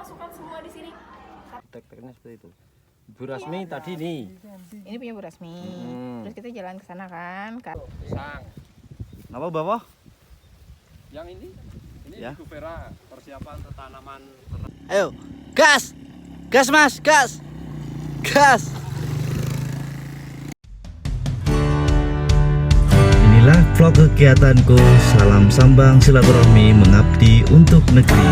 masukkan semua di sini. Tek-teknya seperti itu. Bu Rasmi tadi nih. Ini punya Bu Rasmi. Terus kita jalan ke sana kan. Pisang. Apa Bapak? Yang ini Ya. Ibu Vera, persiapan tanaman. Ayo, gas! Gas Mas, gas! Gas! Inilah vlog kegiatanku, salam sambang silaturahmi mengabdi untuk negeri.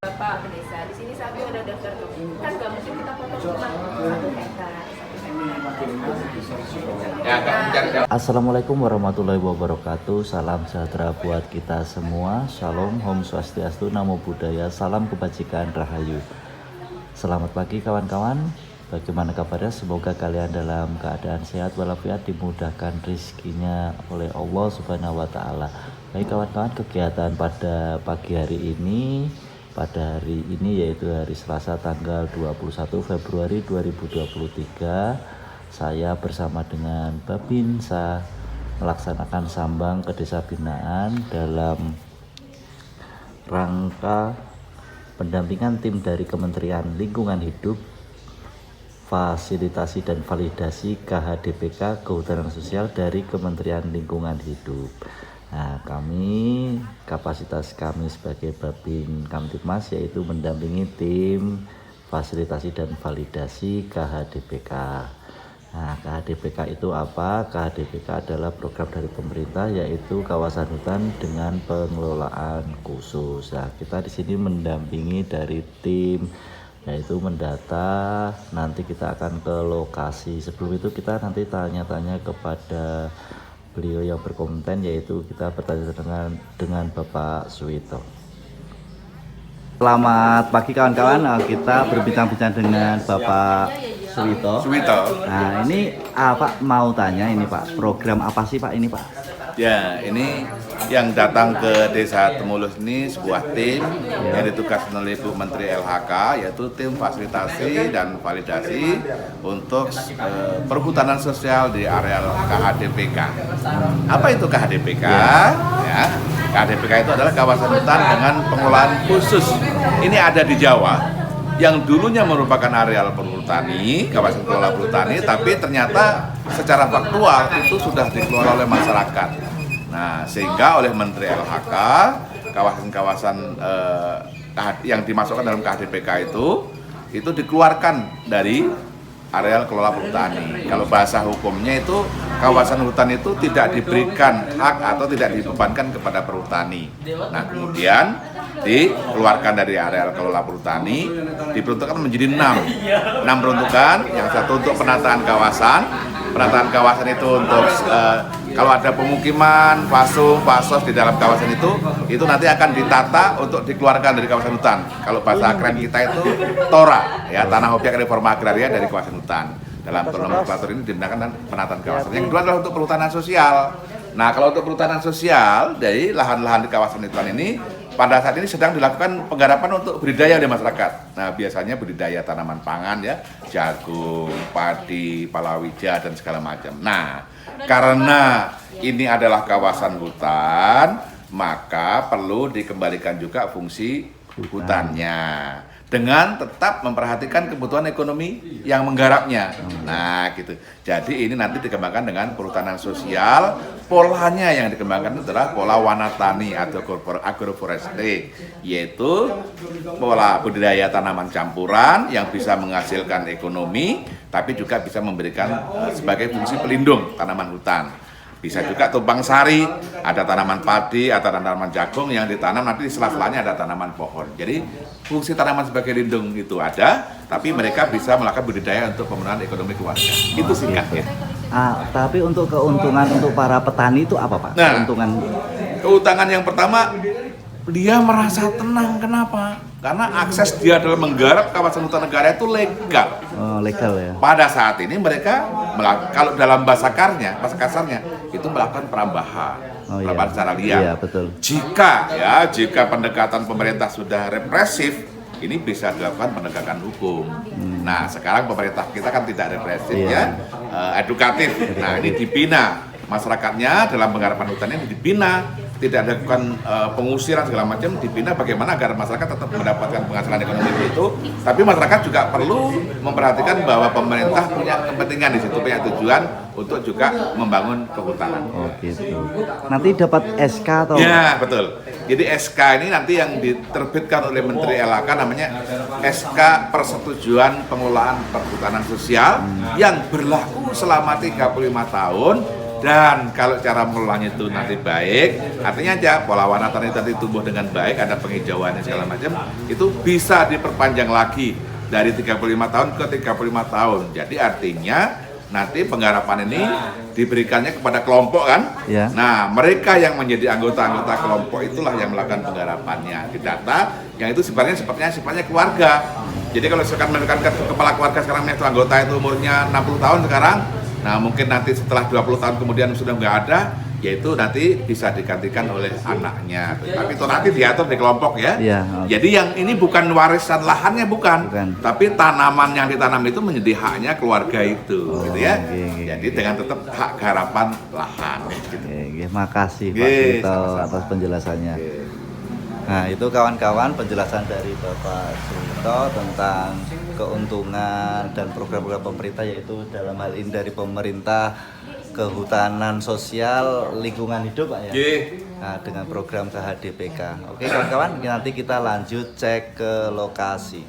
Bapak ke desa. Di sini sapi ada daftar tuh. Kan nggak mungkin kita potong cuma 1 hektar. Assalamualaikum warahmatullahi wabarakatuh. Salam sejahtera buat kita semua. Shalom, Om Swastiastu, Namo Buddhaya, salam kebajikan, rahayu. Selamat pagi kawan-kawan. Bagaimana kabarnya? Semoga kalian dalam keadaan sehat walafiat, dimudahkan rezekinya oleh Allah Subhanahu wa taala. Baik kawan-kawan, kegiatan pada pagi hari ini, pada hari ini yaitu hari Selasa tanggal 21 Februari 2023, saya bersama dengan Babinsa melaksanakan sambang ke desa binaan dalam rangka pendampingan tim dari Kementerian Lingkungan Hidup, fasilitasi dan validasi KHDPK Kehutanan Sosial dari Kementerian Lingkungan Hidup. Nah, kapasitas kami sebagai Babin Kamtibmas yaitu mendampingi tim fasilitasi dan validasi KHDPK. Nah, KHDPK itu apa? KHDPK adalah program dari pemerintah yaitu kawasan hutan dengan pengelolaan khusus. Nah, kita di sini mendampingi dari tim yaitu mendata, nanti kita akan ke lokasi. Sebelum itu kita nanti tanya-tanya kepada beliau yang berkompeten, yaitu kita bertanya dengan Bapak Suwito. Selamat pagi kawan-kawan, kita berbincang-bincang dengan Bapak Suwito. Nah, ini Pak mau tanya ini Pak, program apa sih Pak ini Pak? Ya, ini yang datang ke Desa Temulus ini sebuah tim yang ditugaskan oleh Bu Menteri LHK, yaitu tim fasilitasi dan validasi untuk perhutanan sosial di areal KHDPK. Apa itu KHDPK? Ya, KHDPK itu adalah kawasan hutan dengan pengelolaan khusus. Ini ada di Jawa, yang dulunya merupakan areal perhutani, kawasan kelola perhutani, tapi ternyata secara faktual itu sudah dikelola oleh masyarakat. Nah, sehingga oleh Menteri LHK, kawasan-kawasan yang dimasukkan dalam KHDPK itu dikeluarkan dari areal kelola perhutani. Kalau bahasa hukumnya itu, kawasan hutan itu tidak diberikan hak atau tidak dibebankan kepada perhutani. Nah, kemudian dikeluarkan dari areal kelola perhutani, diperuntukkan menjadi 6 peruntukan. Yang satu untuk penataan kawasan itu untuk kalau ada pemukiman, pasos di dalam kawasan itu nanti akan ditata untuk dikeluarkan dari kawasan hutan. Kalau bahasa keren kita itu TORA, ya, tanah objek reforma agraria dari kawasan hutan. Dalam nomenklatur ini digunakan penataan kawasan. Yang kedua adalah untuk perhutanan sosial. Nah, kalau untuk perhutanan sosial dari lahan-lahan di kawasan hutan ini, pada saat ini sedang dilakukan penggarapan untuk budidaya di masyarakat. Nah, biasanya budidaya tanaman pangan ya, jagung, padi, palawija dan segala macam. Nah, karena ini adalah kawasan hutan, maka perlu dikembalikan juga fungsi hutannya dengan tetap memperhatikan kebutuhan ekonomi yang menggarapnya. Nah, gitu. Jadi ini nanti dikembangkan dengan perhutanan sosial. Polanya yang dikembangkan itu adalah pola wanatani atau agroforestry, yaitu pola budidaya tanaman campuran yang bisa menghasilkan ekonomi, tapi juga bisa memberikan sebagai fungsi pelindung tanaman hutan. Bisa juga tumpang sari, ada tanaman padi atau tanaman jagung yang ditanam, nanti di sela-selanya ada tanaman pohon. Jadi fungsi tanaman sebagai lindung itu ada, tapi mereka bisa melakukan budidaya untuk pemenuhan ekonomi keluarga. Itu singkatnya. Tapi untuk keuntungan untuk para petani itu apa Pak? Nah, keuntungan yang pertama, dia merasa tenang. Kenapa? Karena akses dia dalam menggarap kawasan hutan negara itu legal. Oh, legal ya. Pada saat ini mereka kalau dalam bahasa kasarnya itu melakukan perambahan. Perambahan secara liar. Iya, betul. Jika pendekatan pemerintah sudah represif, ini bisa dilakukan penegakan hukum. Nah, sekarang pemerintah kita kan tidak represif ya. edukatif. Nah, ini dibina masyarakatnya dalam penggarapan hutan ini dibina, tidak dilakukan pengusiran segala macam, dibina bagaimana agar masyarakat tetap mendapatkan penghasilan ekonomi itu. Tapi masyarakat juga perlu memperhatikan bahwa pemerintah punya kepentingan di situ, punya tujuan untuk juga membangun kehutanan. Oh gitu. Nanti dapat SK atau? Ya betul. Jadi SK ini nanti yang diterbitkan oleh Menteri LHK namanya SK Persetujuan Pengelolaan Perhutanan Sosial yang berlaku selama 35 tahun. Dan kalau cara mengelolanya itu nanti baik, artinya aja pola warna tanah itu nanti tumbuh dengan baik, ada penghijauannya segala macam, itu bisa diperpanjang lagi dari 35 tahun ke 35 tahun. Jadi artinya nanti penggarapan ini diberikannya kepada kelompok kan? Ya. Nah, mereka yang menjadi anggota-anggota kelompok itulah yang melakukan penggarapannya. Didata yang itu sifatnya keluarga. Jadi kalau misalkan kepala keluarga sekarang itu anggota itu umurnya 60 tahun sekarang, nah mungkin nanti setelah 20 tahun kemudian sudah nggak ada, yaitu nanti bisa digantikan oleh anaknya. Tapi itu nanti diatur di kelompok ya. Ya, okay. Jadi yang ini bukan warisan lahannya bukan. Tapi tanaman yang ditanam itu menjadi haknya keluarga itu, gitu ya. Okay. Jadi dengan tetap hak garapan lahan. Gitu. Okay. Makasih Pak Suwito atas penjelasannya. Okay. Nah itu kawan-kawan penjelasan dari Bapak Suwito tentang keuntungan dan program-program pemerintah, yaitu dalam hal ini dari pemerintah kehutanan sosial lingkungan hidup Pak ya. Nah, dengan program KHDPK. Oke kawan-kawan, nanti kita lanjut cek ke lokasi.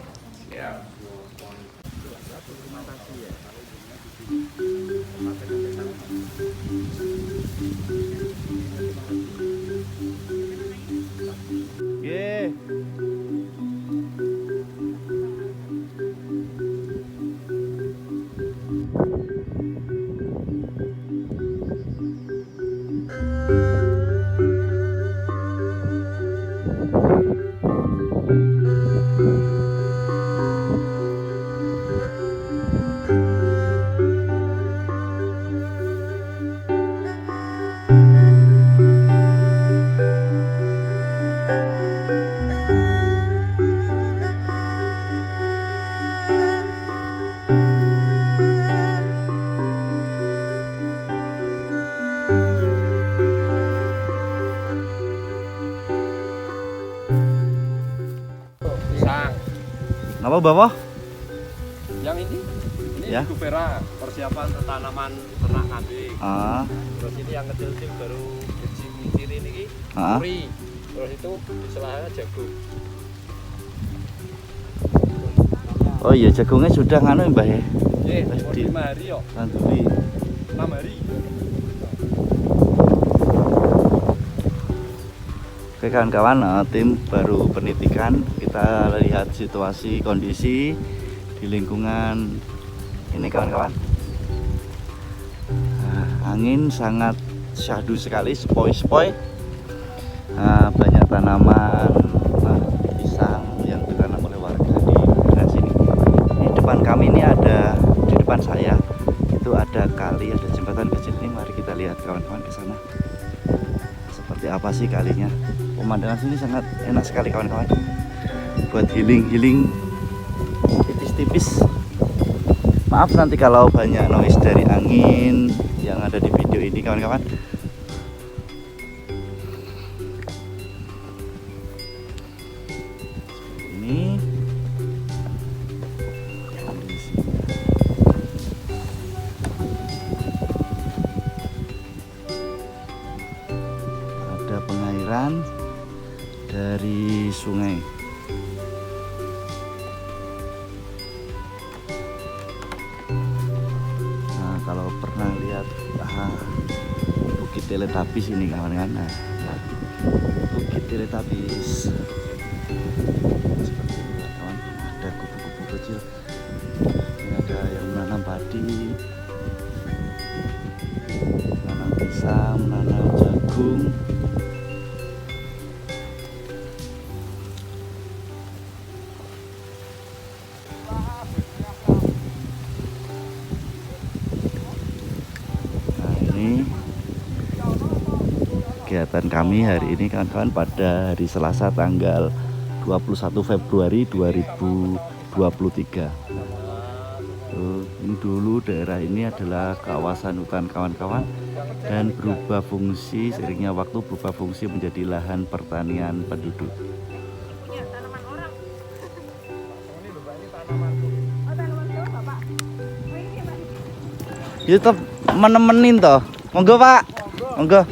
Apa Bapak? Yang ini Ya. Gubera, persiapan tanaman ternak kambing. Terus ini yang kecil baru ciri ini puri. Terus itu di selahnya jagung. Oh iya, jagungnya sudah nganu Mbah ya? Iya, 5 hari yo. Tanduri. 6 hari. Oke kawan-kawan, tim baru penitikan, kita lihat situasi kondisi di lingkungan ini kawan-kawan. Angin sangat syahdu sekali, sepoi-sepoi. Banyak tanaman pisang yang ditanam oleh warga di daerah sini. Ini depan kami ini ada, di depan saya itu ada kali, ada jembatan kecil ini. Mari kita lihat kawan-kawan ke sana. Seperti apa sih kalinya? Pemandangan sini sangat enak sekali kawan-kawan. Buat healing tipis-tipis. Maaf nanti kalau banyak noise dari angin yang ada di video ini kawan-kawan. Ini ada pengairan dari sungai. Nah, kalau pernah lihat Bukit Teletubbies ini kawan-kawan. Nah, Bukit Teletubbies seperti ini kawan. Ada kupu-kupu kecil. Ini ada yang menanam padi, menanam pisang, menanam jagung. Kegiatan kami hari ini kawan-kawan pada hari Selasa tanggal 21 Februari 2023. Ini dulu daerah ini adalah kawasan hutan kawan-kawan dan berubah fungsi, seiringnya waktu berubah fungsi menjadi lahan pertanian penduduk. Ya, tanaman orang. Ya tetap menemenin toh. Monggo Pak. Monggo.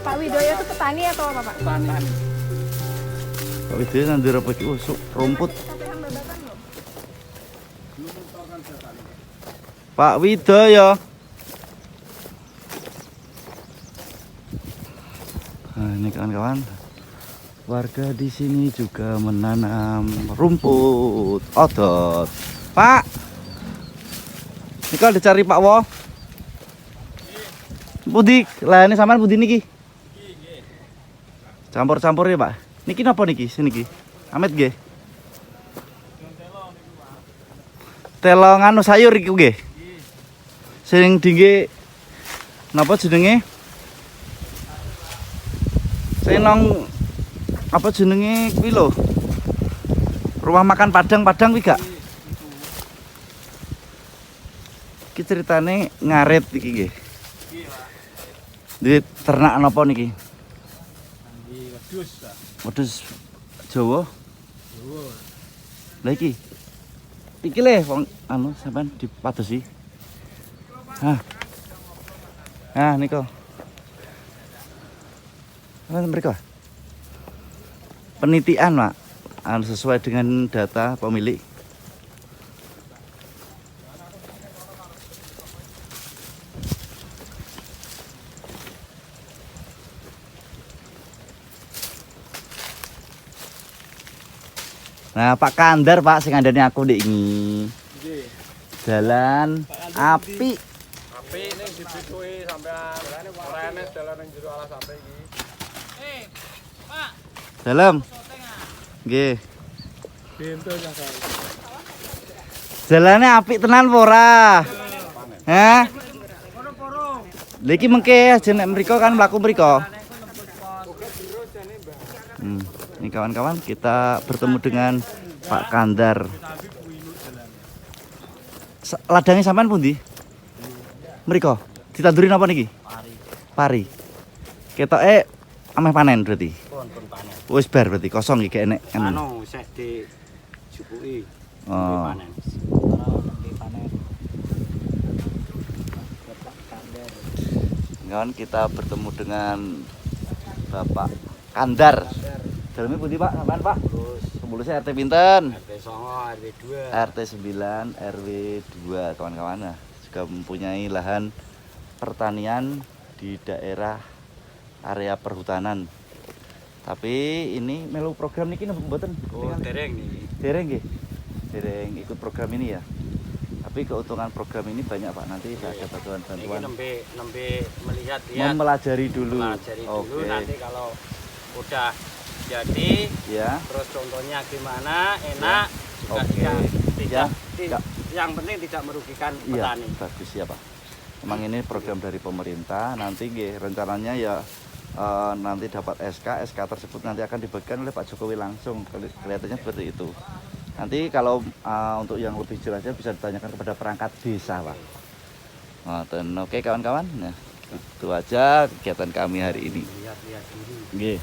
Pak Widoyo itu petani atau apa Pak? Petani. Pak Widoyo nandur apa iki? Rumput. Pak Widoyo. Nah, ini kawan-kawan. Warga di sini juga menanam rumput odot. Pak. Ini kalau dicari Pak Wo. Budi, lah ini sampean budi niki. Campur-campur ya, Pak. Niki napa niki? Sini niki. Amit nggih. Telo nganu sayur iki nggih. Sing dingge napa jenenge? Sing nang apa jenenge kuwi lho. Rumah makan Padang kuwi gak? Iki ceritane ngaret iki nggih. Di ternak napa niki? Wedhus, Pak. Wedhus Jawa. Lah iki. Iki le wong anu sampean dipadosi. Nah, niku. Apa mereka? Penelitian, Pak. Anu sesuai dengan data pemilik. Nah, Pak Kandar, Pak, sing ngandani aku ndek iki. Jalan api. Api ning dibutuhi sampean. Rene dalan ning jero alas api iki. Dalam. Nggih. Pintu nyasar. Jalane apik tenan apa ora? Hah? Lha iki mengke aja nek mriko kan mlaku mriko. Ini kawan-kawan kita bertemu dengan Pak Kandar. Ladangnya sampean pundi? Mriko. Ditanduri napa niki? Pari. Ketoke ameh panen berarti. Pun panen. Wis bar berarti kosong iki enek. Anu sik dijupuki. Oh. Panen. Panen. Kawan kita bertemu dengan Bapak Kandar. Dalamnya pundi Pak? Sampean Pak? Terus pemulungnya RT pinten? RT 9, RW 2. RT 9, RW 2 kawan-kawan. Nah, juga mempunyai lahan pertanian di daerah area perhutanan. Tapi ini melu program niki napa mboten? Oh, dereng nih. Dereng nggih. Dereng ikut program ini ya. Tapi keuntungan program ini banyak Pak. Nanti ada Ini bantuan-bantuan. nembe melihat-lihat. Mempelajari dulu. Pelajari dulu Oke. nanti kalau udah jadi Ya. terus contohnya gimana enak juga Oke. tidak Ya. yang penting tidak merugikan Iya, petani. bagus ya Pak. Memang ini program dari pemerintah. Nanti nggih rencananya ya nanti dapat SK tersebut nanti akan dibagikan oleh Pak Jokowi langsung. Kelihatannya seperti itu. Nanti kalau untuk yang lebih jelasnya bisa ditanyakan kepada perangkat desa Pak. Oke kawan-kawan. Nah, Itu aja kegiatan kami hari ini. Nggih.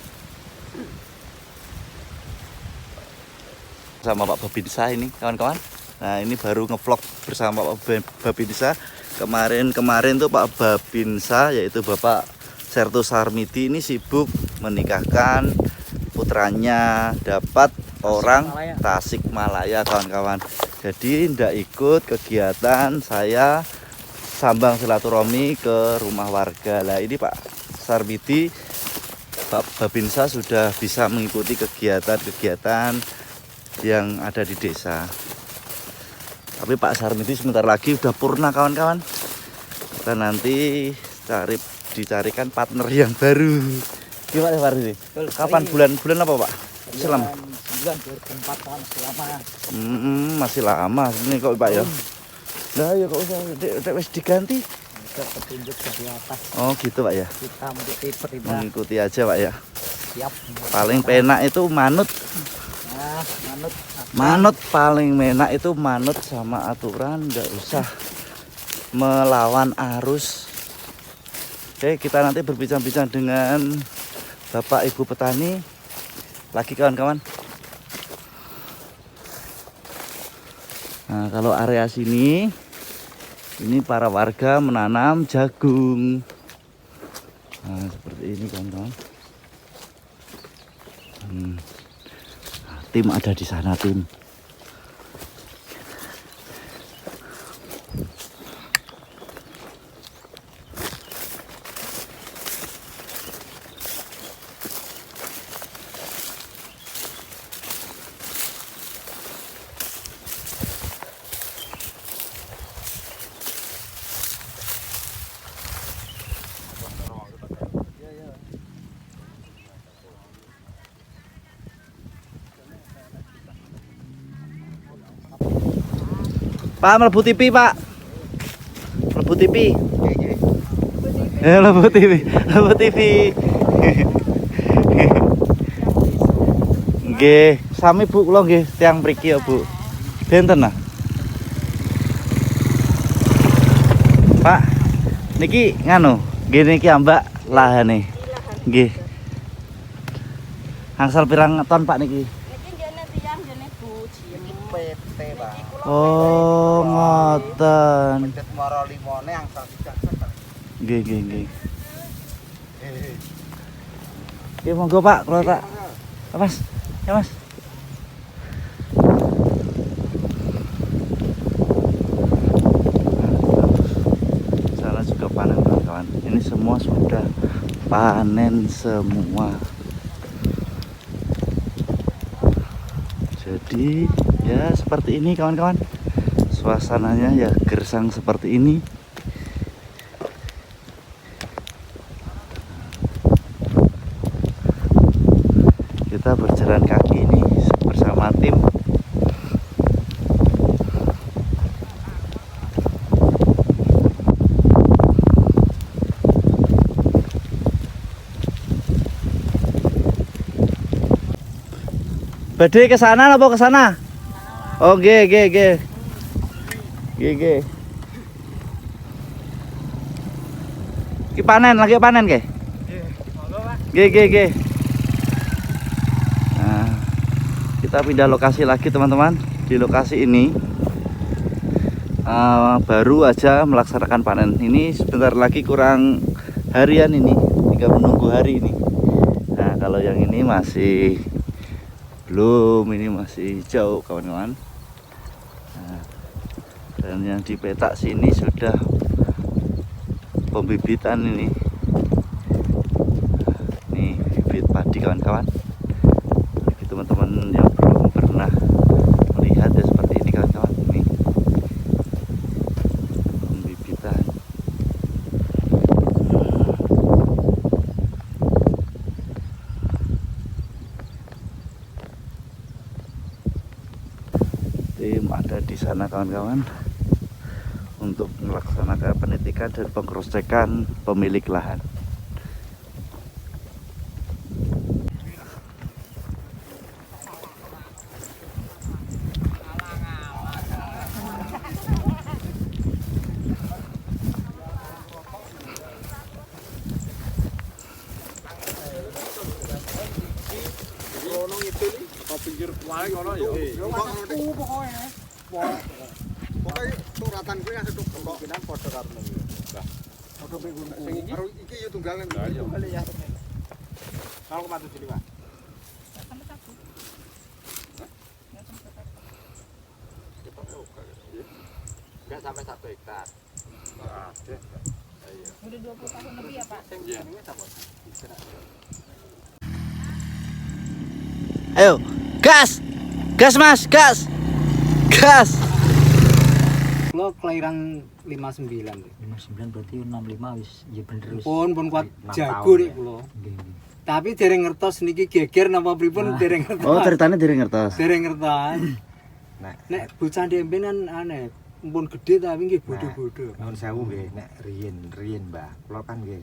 Sama Pak Babinsa ini kawan-kawan. Nah ini baru ngevlog bersama Pak Babinsa. Kemarin tuh Pak Babinsa yaitu Bapak Serto Sarmidi ini sibuk menikahkan putranya dapat orang Tasikmalaya kawan-kawan. Jadi tidak ikut kegiatan saya sambang silaturahmi ke rumah warga. Lah ini Pak Sarmidi, Pak Babinsa sudah bisa mengikuti kegiatan-kegiatan yang ada di desa. Tapi Pak Sarmidi sebentar lagi udah purna kawan-kawan. Kita nanti dicarikan partner yang baru. Gimana Pak Sarmidi? Kapan bulan apa Pak? Islam? 2004 tahun selama. Masih lama ini kok Pak ya. Lah ya kok usah wis diganti. Petunjuk dari atas. Oh gitu Pak ya. Kita Mengikuti aja Pak ya. siap. Paling penak itu manut. Nah, Manut paling enak itu manut sama aturan, nggak usah melawan arus. Oke, kita nanti berbincang-bincang dengan Bapak Ibu petani lagi kawan-kawan. Nah, kalau area sini ini para warga menanam jagung. Nah, seperti ini kawan-kawan. Tim ada di sana tim. Pak mlebu TV Pak. Mlebu TV. Mlebu TV. Mlebu TV. Nggih, sami Bu kula nggih tiyang mriki ya Bu. Benten nah. Pak, niki nganu, nggih niki ambak lahane. Nggih. Angsal pirang ton Pak niki? Niki jane tiyang jane buji. Iki PT, Pak. Oh, ngoten. Pedet moro limone angsal 3 Nggih, nggih, nggih. Oke, monggo Pak, kalau tak. Mas. Ya, Mas. Sana juga panen, kawan-kawan. Ini semua sudah panen semua. Jadi ya seperti ini kawan-kawan, suasananya ya gersang seperti ini. Kita berjalan kaki ini bersama tim. Badhe ke sana apa ke sana? Oh, nggih. Iki panen, lagi panen nggih? Nggih. Nah, kita pindah lokasi lagi teman-teman. Di lokasi ini baru aja melaksanakan panen. Ini sebentar lagi kurang harian ini, tinggal menunggu hari ini. Nah, kalau yang ini masih belum, ini masih jauh kawan-kawan. Nah, dan yang di petak sini sudah pembibitan ini. Nih bibit padi kawan-kawan. Bagi teman-teman yang belum pernah melihat ya seperti ini kawan-kawan. Nih pembibitan. Tim ada di sana kawan-kawan untuk melaksanakan penitikan dan pengkrocekan pemilik lahan. pinggir paling ngono ya. Pokoknya suratan kuwi nang seduk kemungkinan padha karo nang. Lah, Padha pengen karo iki ya tunggalan. Lah iya. Kalau kematu sini, Pak. Enggak sampai 1 hektar. Ada. Iya. Udah 20 tahun lebih ya Pak? Iya. Ayo, gas! Gas Mas, gas! Gas! Lo kelahiran 59. 59 berarti 65 wis ya bener wis. Pun kuat 6 jago tahun, nek ya. kula. Nggih, nggih. Tapi dereng ngertos niki geger napa pripun dereng ngertos. Oh, ceritanya dari ngertos. Dereng ngertos. Nah, Nek bocah dempenan aneh, mumpun gede tapi nggih bodho-bodho. nuwun sewu nggih nek riyen Mbah. Kula kan nggih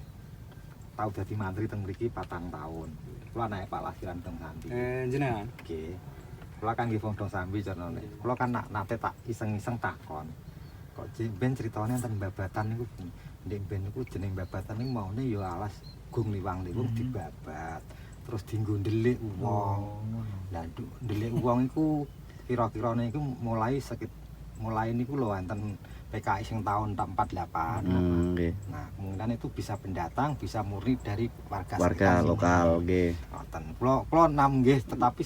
tau dadi mantri teng mriki 4 tahun. Kula anake Pak Lasiran teng Sambi. Jenengan. Nggih. Kula kan nggih wong Dong Sambi carane. Kula kan nate tak iseng-iseng takon. Kok ben critane enten babatan niku. Ndek ben niku jeneng babatan niku maune ya alas gung liwang niku dibabat. Terus dienggo ndelik wong. Lah ndelik wong iku kira-kira niku mulai niku lho enten PKI sing tahun 48. Nggih. Nah, kemungkinan itu bisa pendatang, bisa murni dari warga Warga sekitar sini. lokal, nggih. Ngoten. Kula nam nggih tetapi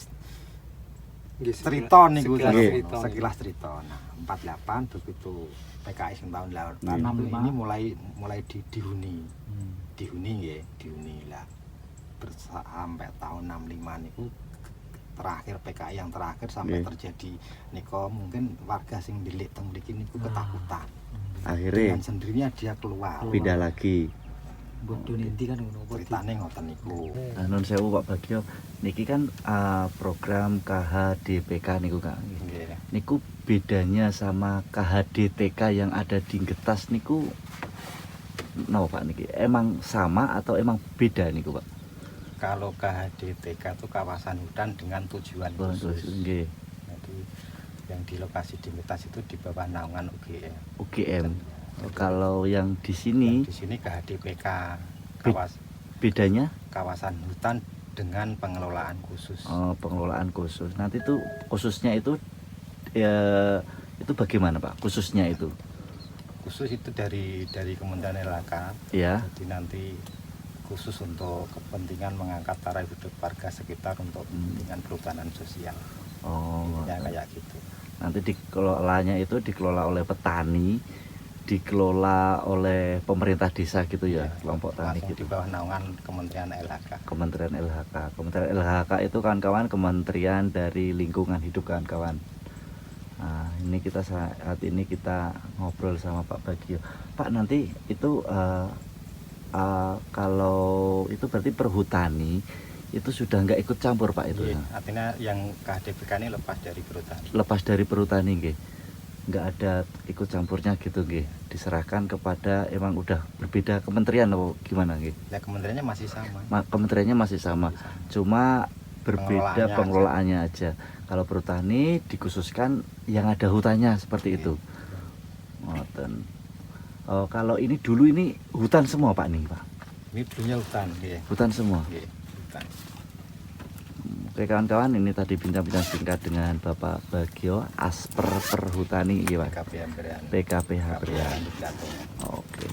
Nggih cerita niku sekilas sekilas cerita. Nah, 48 begitu PKI sing tahun 68 Nggih. ini mulai dihuni. Dihuni nggih, dihuni lah. Sampai tahun 65 niku terakhir PKI yang terakhir sampai terjadi niko mungkin warga sing dilik teng mriki niku ketakutan. Akhirnya Dengan sendirinya dia keluar. pindah lagi. Bodoh nanti kan ngono ceritane ngoten niku. Nah, nun sewu Pak Bagio, niki kan program KHDPK niku Kak. Nggih. Niku bedanya sama KHDTK yang ada di Getas niku napa Pak niki? Emang sama atau emang beda niku Pak? Kalau KHDTK itu kawasan hutan dengan tujuan khusus. Nggih. Jadi yang di lokasi di Getas itu di bawah naungan UGM. UGM. Kalau yang di sini Di sini KHDPK bedanya kawasan hutan dengan pengelolaan khusus. pengelolaan khusus. Nanti tuh khususnya itu ya itu bagaimana Pak? Khususnya itu. Khusus itu dari Kementerian LHK. Ya. Jadi nanti khusus untuk kepentingan mengangkat taraf hidup warga sekitar untuk kepentingan perhutanan sosial. Oh. Ya kayak gitu. Nanti dikelolanya itu dikelola oleh petani, dikelola oleh pemerintah desa gitu ya, kelompok tani Langsung gitu. di bawah naungan Kementerian LHK. Kementerian LHK. Kementerian LHK itu kawan-kawan kementerian dari lingkungan hidup kawan-kawan. Nah, ini kita saat ini kita ngobrol sama Pak Bagio. Pak, nanti itu kalau itu berarti perhutani itu sudah nggak ikut campur Pak itu. Iya, artinya yang KHDPK ini lepas dari perhutani. Lepas dari perhutani nggih. Nggak ada ikut campurnya gitu nggih. Diserahkan kepada emang udah berbeda kementerian atau gimana nggih? Ya kementeriannya masih sama. Kementeriannya masih sama. Cuma berbeda pengelolaannya aja. Kalau perhutani dikhususkan yang ada hutannya seperti itu. Ngoten. Oh, kalau ini dulu ini hutan semua Pak nih Pak. Ini dulunya hutan, ya. Hutan semua. Iya, hutan. Oke kawan-kawan, ini tadi bincang-bincang singkat dengan Bapak Bagio Asper Perhutani ya Pak. PKPH Prian. Oke.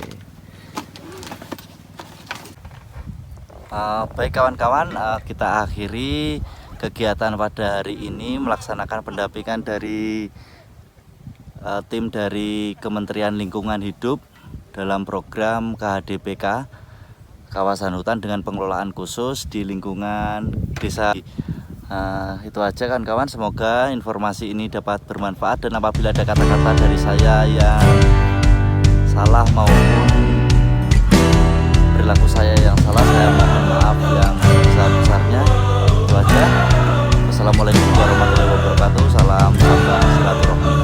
Baik kawan-kawan, kita akhiri kegiatan pada hari ini melaksanakan pendampingan dari tim dari Kementerian Lingkungan Hidup dalam program KHDPK kawasan hutan dengan pengelolaan khusus di lingkungan desa. Itu aja kan kawan, semoga informasi ini dapat bermanfaat dan apabila ada kata-kata dari saya yang salah maupun perilaku saya yang salah, saya mohon maaf yang sebesar-besarnya. Itu aja. Wassalamualaikum warahmatullahi wabarakatuh. Salam sabda silaturahmi.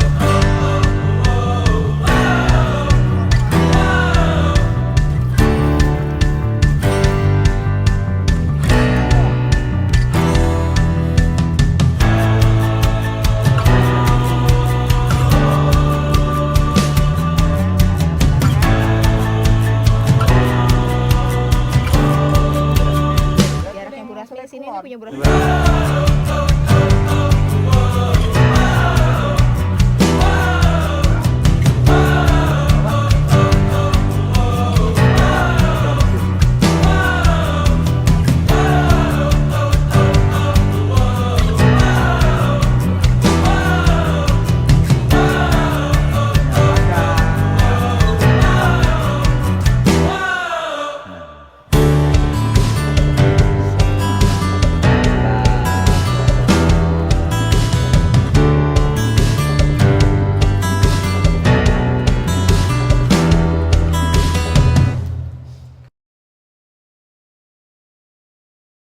Jaraknya Bu Rasmi ke sini ini punya Bu Rasmi.